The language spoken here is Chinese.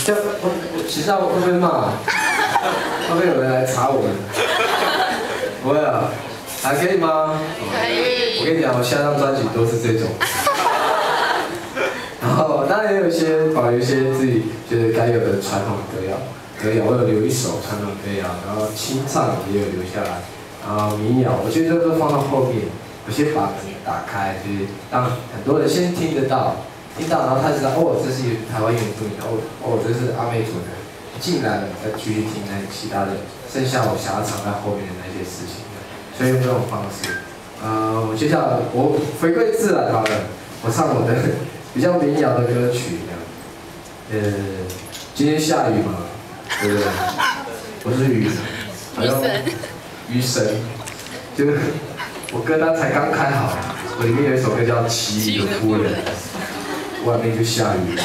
这我其实我会被骂，会不会有人来查我们？不会啊，还可以吗？可以。我跟你讲，我下张专辑都是这种。然后当然也有一些保留一些自己觉得该有的传统歌谣，我有留一首传统歌谣，然后清唱也有留下来，然后民谣，我觉得这都放到后面，有些把门打开，就是让很多人先听得到，然后他知道哦，这是台湾原住民，哦，这是阿美族的，进来了再继续听那其他的，剩下我想要藏在后面的那些事情的，所以用这种方式，我接下来我回归自然好了，我唱我的。比较民谣的歌曲这样，今天下雨嘛，对不对？我是雨神，雨神，就是我歌单才刚开好，我里面有一首歌叫《奇遇的夫人》，外面就下雨了。